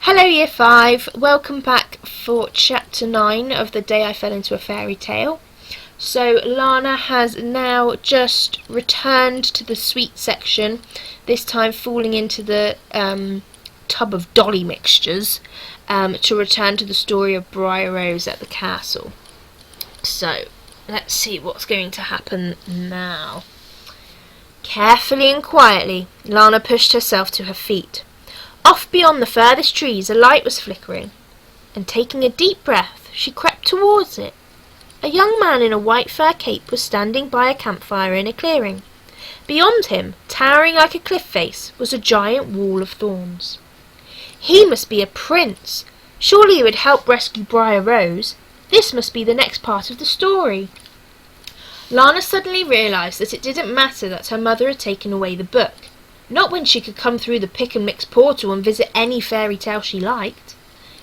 Hello Year 5, welcome back for Chapter 9 of The Day I Fell Into a Fairy Tale. So Lana has now just returned to the sweet section, this time falling into the tub of dolly mixtures, to return to the story of Briar Rose at the castle. So, let's see what's going to happen now. Carefully and quietly, Lana pushed herself to her feet. Off beyond the furthest trees a light was flickering, and taking a deep breath, she crept towards it. A young man in a white fur cape was standing by a campfire in a clearing. Beyond him, towering like a cliff face, was a giant wall of thorns. He must be a prince. Surely he would help rescue Briar Rose. This must be the next part of the story. Lana suddenly realised that it didn't matter that her mother had taken away the book. Not when she could come through the pick and mix portal and visit any fairy tale she liked.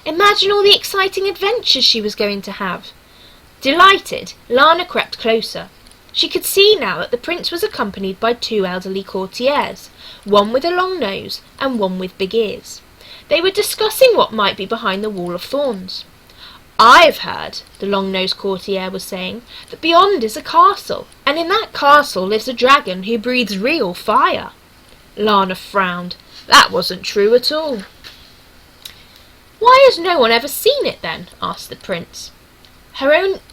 Imagine all the exciting adventures she was going to have. Delighted, Lana crept closer. She could see now that the prince was accompanied by two elderly courtiers, one with a long nose and one with big ears. They were discussing what might be behind the Wall of Thorns. "I've heard," the long-nosed courtier was saying, "that beyond is a castle, and in that castle lives a dragon who breathes real fire." Lana frowned. That wasn't true at all. "Why has no one ever seen it then?" asked the prince.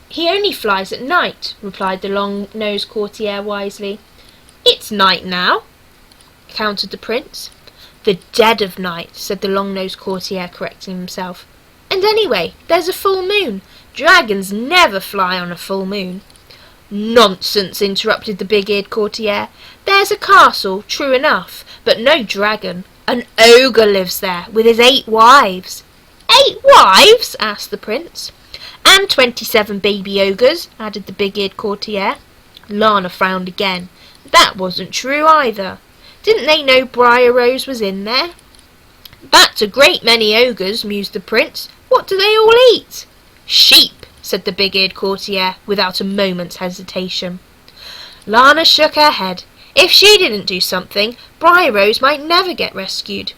He only flies at night," replied the long-nosed courtier wisely. "It's night now," countered the prince. "The dead of night," said the long-nosed courtier, correcting himself. "And anyway, there's a full moon. Dragons never fly on a full moon." "Nonsense," interrupted the big-eared courtier. "There's a castle, true enough, but no dragon. An ogre lives there, with his 8 wives. "8 wives?" asked the prince. "And 27 baby ogres," added the big-eared courtier. Lana frowned again. That wasn't true either. Didn't they know Briar Rose was in there? "That's a great many ogres," mused the prince. "What do they all eat?" "Sheep," said the big-eared courtier, without a moment's hesitation. Lana shook her head. If she didn't do something, Briar Rose might never get rescued.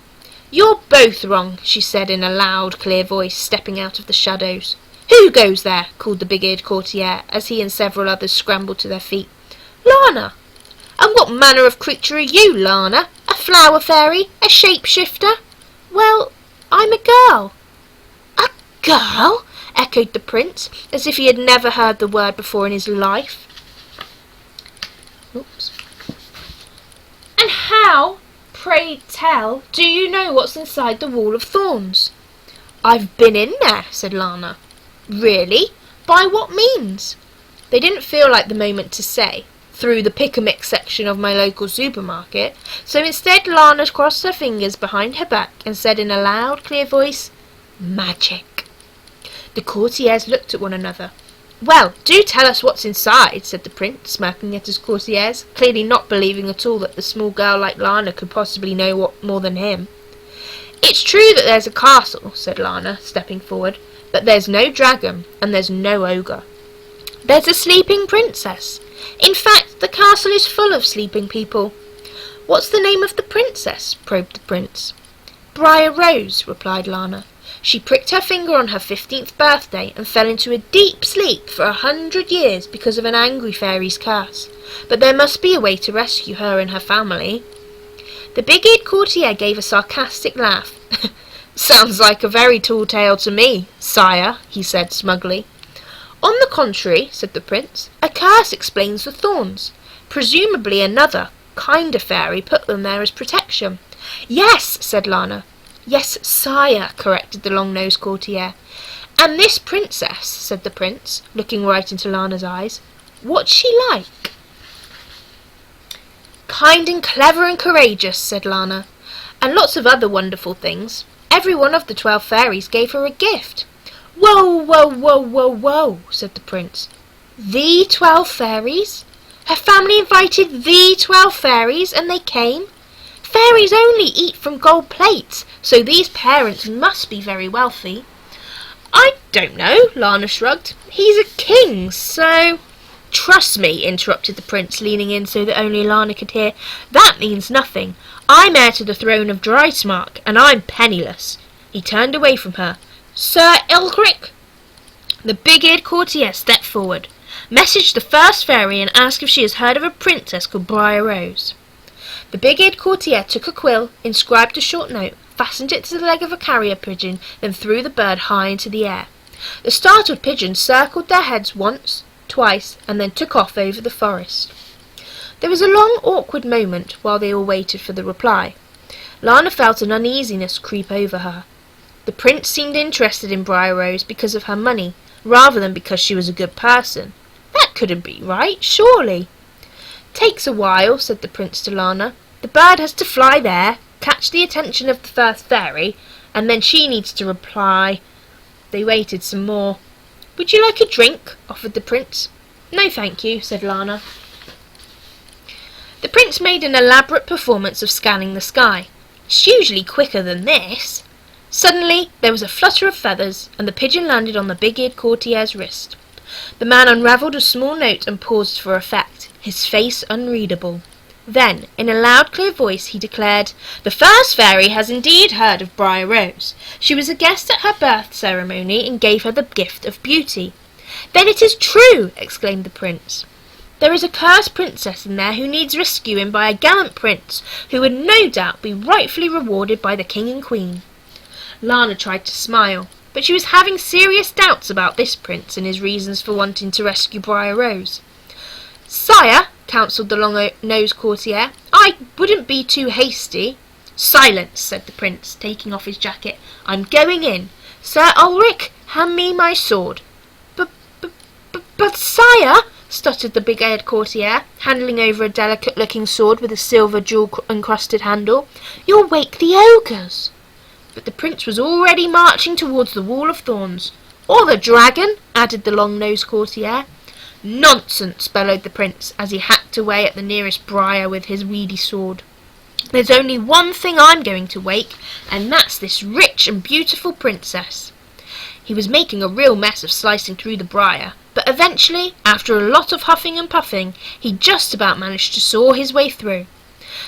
"You're both wrong," she said in a loud, clear voice, stepping out of the shadows. "Who goes there?" called the big-eared courtier, as he and several others scrambled to their feet. "Lana." "And what manner of creature are you, Lana? A flower fairy? A shape-shifter?" "Well, I'm a girl." "A girl?" echoed the prince, as if he had never heard the word before in his life. Oops. "And how, pray tell, do you know what's inside the Wall of Thorns?" "I've been in there," said Lana. "Really? By what means?" They didn't feel like the moment to say, "Through the pick-a-mix section of my local supermarket," so instead Lana crossed her fingers behind her back and said in a loud, clear voice, "Magic." The courtiers looked at one another. "Well, do tell us what's inside," said the prince, smirking at his courtiers, clearly not believing at all that the small girl like Lana could possibly know what more than him. "It's true that there's a castle," said Lana, stepping forward, "but there's no dragon, and there's no ogre. There's a sleeping princess. In fact, the castle is full of sleeping people." "What's the name of the princess?" probed the prince. "Briar Rose," replied Lana. "She pricked her finger on her 15th birthday and fell into a deep sleep for 100 years because of an angry fairy's curse. But there must be a way to rescue her and her family." The big-eared courtier gave a sarcastic laugh. "Sounds like a very tall tale to me, sire," he said smugly. "On the contrary," said the prince, "a curse explains the thorns. Presumably another, kinder fairy put them there as protection." "Yes," said Lana. "Yes, sire," corrected the long-nosed courtier. "And this princess," said the prince, looking right into Lana's eyes, "what's she like?" "Kind and clever and courageous," said Lana, "and lots of other wonderful things. Every one of the 12 fairies gave her a gift." "Whoa, whoa, whoa, whoa, whoa," said the prince. "The 12 fairies? Her family invited the 12 fairies, and they came? Fairies only eat from gold plates, so these parents must be very wealthy." "I don't know," Lana shrugged. "He's a king, so—" "Trust me," interrupted the prince, leaning in so that only Lana could hear, "that means nothing. I'm heir to the throne of Drysmark, and I'm penniless. He turned away from her. "Sir Elric!" The big-eared courtier stepped forward. "Message the first fairy and ask if she has heard of a princess called Briar Rose." The big-eared courtier took a quill, inscribed a short note, fastened it to the leg of a carrier pigeon, then threw the bird high into the air. The startled pigeons circled their heads once, twice, and then took off over the forest. There was a long, awkward moment while they all waited for the reply. Lana felt an uneasiness creep over her. The prince seemed interested in Briar Rose because of her money, rather than because she was a good person. That couldn't be right, surely. "Takes a while," said the prince to Lana. "The bird has to fly there, catch the attention of the first fairy, and then she needs to reply." They waited some more. "Would you like a drink?" offered the prince. "No, thank you," said Lana. The prince made an elaborate performance of scanning the sky. "It's usually quicker than this." Suddenly there was a flutter of feathers, and the pigeon landed on the big-eared courtier's wrist. The man unravelled a small note and paused for effect, his face unreadable. Then, in a loud, clear voice, he declared, "The first fairy has indeed heard of Briar Rose. She was a guest at her birth ceremony and gave her the gift of beauty." "Then it is true!" exclaimed the prince. "There is a cursed princess in there who needs rescuing by a gallant prince, who would no doubt be rightfully rewarded by the king and queen." Lana tried to smile, but she was having serious doubts about this prince and his reasons for wanting to rescue Briar Rose. "Sire," counselled the long-nosed courtier, "I wouldn't be too hasty." "Silence," said the prince, taking off his jacket. "I'm going in. Sir Ulrich, hand me my sword." But sire," stuttered the big-eared courtier, handling over a delicate-looking sword with a silver jewel-encrusted handle, "you'll wake the ogres." But the prince was already marching towards the Wall of Thorns. "Or the dragon," added the long-nosed courtier. "Nonsense," bellowed the prince, as he hacked away at the nearest briar with his weedy sword. "There's only one thing I'm going to wake, and that's this rich and beautiful princess." He was making a real mess of slicing through the briar, but eventually, after a lot of huffing and puffing, he just about managed to saw his way through.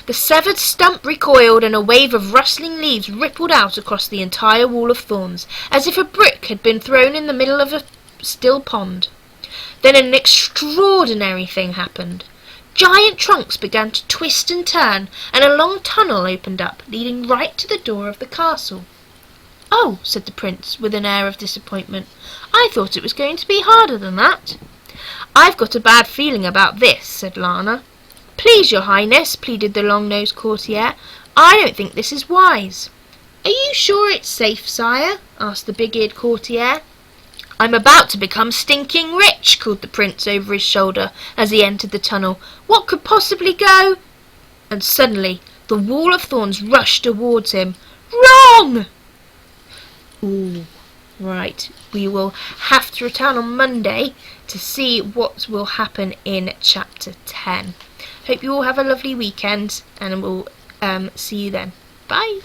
The severed stump recoiled, and a wave of rustling leaves rippled out across the entire Wall of Thorns, as if a brick had been thrown in the middle of a still pond. Then an extraordinary thing happened. Giant trunks began to twist and turn, and a long tunnel opened up, leading right to the door of the castle. "Oh," said the prince, with an air of disappointment. "I thought it was going to be harder than that." "I've got a bad feeling about this," said Lana. "Please, your highness," pleaded the long-nosed courtier, "I don't think this is wise." "Are you sure it's safe, sire?" asked the big-eared courtier. "I'm about to become stinking rich," called the prince over his shoulder as he entered the tunnel. "What could possibly go—" And suddenly the Wall of Thorns rushed towards him. "Wrong!" Ooh, right. We will have to return on Monday to see what will happen in chapter 10. Hope you all have a lovely weekend, and we'll see you then. Bye!